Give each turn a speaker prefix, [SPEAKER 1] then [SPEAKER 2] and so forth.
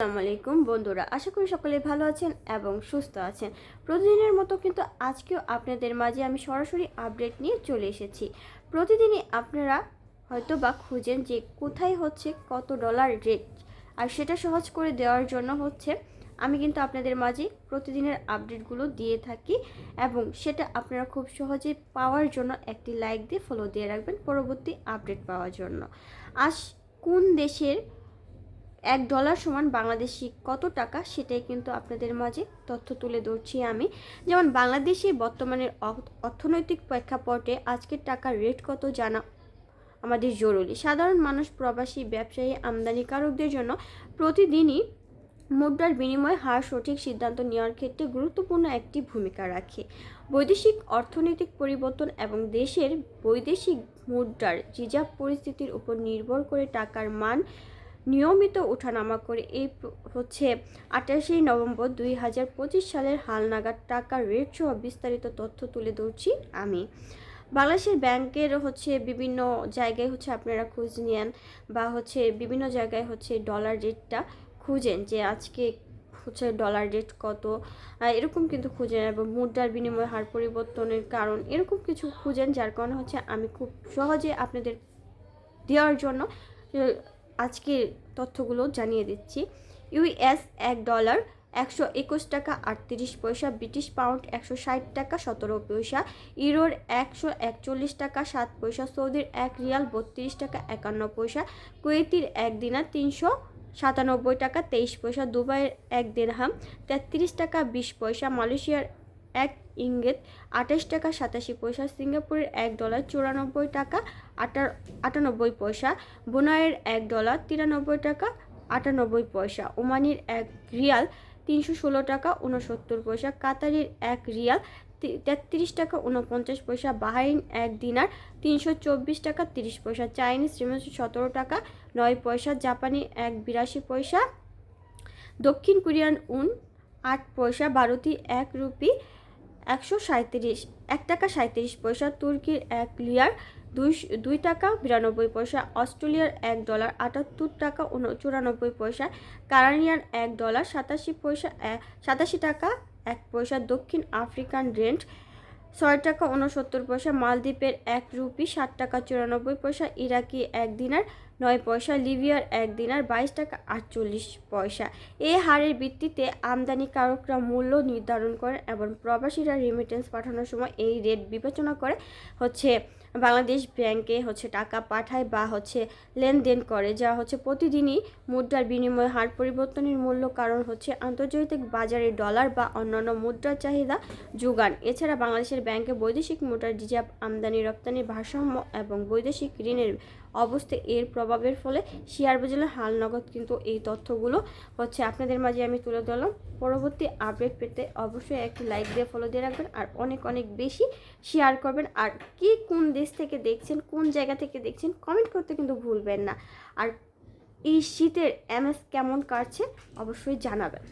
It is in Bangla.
[SPEAKER 1] আসসালামু আলাইকুম বন্ধুরা, আশা করি সকলে ভালো আছেন এবং সুস্থ আছেন। প্রতিদিনের মতো কিন্তু আজকেও আপনাদের মাঝে আমি সরাসরি আপডেট নিয়ে চলে এসেছি। প্রতিদিনই আপনারা হয়তো বা খুঁজেন যে কোথায় হচ্ছে কত ডলার রেট, আর সেটা সহজ করে দেওয়ার জন্য আমি কিন্তু আপনাদের মাঝে প্রতিদিনের আপডেটগুলো দিয়ে থাকি এবং সেটা আপনারা খুব সহজে পাওয়ার জন্য একটি লাইক দিয়ে ফলো দিয়ে রাখবেন পরবর্তী আপডেট পাওয়ার জন্য। আজ কোন দেশের $1 সমান বাংলাদেশি কত টাকা, সেটাই কিন্তু আপনাদের মাঝে তথ্য তুলে ধরছি আমি। যেমন বাংলাদেশে বর্তমানের অর্থনৈতিক প্রেক্ষাপটে আজকের টাকার রেট কত জানা আমাদের জরুরি। সাধারণ মানুষ, প্রবাসী, ব্যবসায়ী, আমদানিকারকদের জন্য প্রতিদিনই মুদ্রার বিনিময় হার সঠিক সিদ্ধান্ত নেওয়ার ক্ষেত্রে গুরুত্বপূর্ণ একটি ভূমিকা রাখে। বৈদেশিক অর্থনৈতিক পরিবর্তন এবং দেশের বৈদেশিক মুদ্রার রিজার্ভ পরিস্থিতির উপর নির্ভর করে টাকার মান নিয়মিত ওঠানামা করে। এই 28 নভেম্বর 2025 সালের হালনাগাদ টাকার রেট সহ বিস্তারিত তথ্য তুলে ধরছি আমি। বাংলাদেশের ব্যাংকের বিভিন্ন জায়গায় আপনারা খোঁজ নেন বা বিভিন্ন জায়গায় ডলার রেটটা খুঁজেন যে আজকে ডলার রেট কত, এরকম কিন্তু খুঁজেন, এবং মুদ্রার বিনিময় হার পরিবর্তনের কারণ এরকম কিছু খুঁজেন, যার কারণে আমি খুব সহজে আপনাদের দেওয়ার জন্য আজকের তথ্যগুলো জানিয়ে দিচ্ছি। ইউএস $1 121 টাকা 38 পয়সা, ব্রিটিশ পাউন্ড 160 টাকা 17 পয়সা, ইউরোর 141 টাকা 7 পয়সা, সৌদির 1 রিয়াল 32 টাকা 51 পয়সা, কুয়েতির 1 দিনার 397 টাকা 23 পয়সা, দুবাইয়ের 1 দিরহাম 33 টাকা 20 পয়সা, মালয়েশিয়ার 1 ইঙ্গিত 28 টাকা 87 পয়সা, সিঙ্গাপুরের $1 94 টাকা 98 পয়সা, ব্রুনাইয়ের $1 93 টাকা 98 পয়সা, ওমানির 1 রিয়াল 316 টাকা 69 পয়সা, কাতারের 1 রিয়াল 33 টাকা 49 পয়সা, বাহরাইন 1 দিনার 324 টাকা 30 পয়সা, চাইনিজ রিমেন্স 17 টাকা 9 পয়সা, জাপানি 1 82 পয়সা, দক্ষিণ কোরিয়ান উন 8 পয়সা, ভারতী 1 রুপি 1 টাকা 37 পয়সা, তুর্কির 1 লিয়ার 2 টাকা 92 পয়সা, অস্ট্রেলিয়ার $1 78 টাকা 94 পয়সা, কানাডিয়ান $1 87 টাকা 1 পয়সা, দক্ষিণ আফ্রিকান রেন্ট 6 টাকা 69 পয়সা, মালদ্বীপের 1 রুপি 60 টাকা 94 পয়সা, ইরাকি 1 দিনার 9 পয়সা, লিবিয়ার 1 দিনার 22 টাকা 48 পয়সা। এই হারের ভিত্তিতে আমদানিকারকরা মূল্য নির্ধারণ করেন এবং প্রবাসীরা রেমিটেন্স পাঠানোর সময় এই রেট বিবেচনা করে বাংলাদেশ ব্যাংকে টাকা পাঠায় বা লেনদেন করে, যা প্রতিদিনই মুদ্রার বিনিময় হার পরিবর্তনের মূল্য কারণ আন্তর্জাতিক বাজারে ডলার বা অন্যান্য মুদ্রার চাহিদা যোগান। এছাড়া বাংলাদেশের ব্যাংকে বৈদেশিক মুদ্রার রিজার্ভ, আমদানি রপ্তানির ভারসাম্য এবং বৈদেশিক ঋণের অবস্থা এর প্রভাবের ফলে শেয়ার বাজারে হালনাগাদ কিন্তু এই তথ্যগুলো আপনাদের মাঝে আমি তুলে ধরলাম। পরবর্তী আপডেট পেতে অবশ্যই একটি লাইক দিয়ে ফলো দিয়ে রাখবেন আর অনেক অনেক বেশি শেয়ার করবেন। আর কি কোন দেশ থেকে দেখছেন, কোন জায়গা থেকে দেখছেন, কমেন্ট করতে কিন্তু ভুলবেন না। আর এই শীতের এমএস কেমন কাটছে অবশ্যই জানাবেন।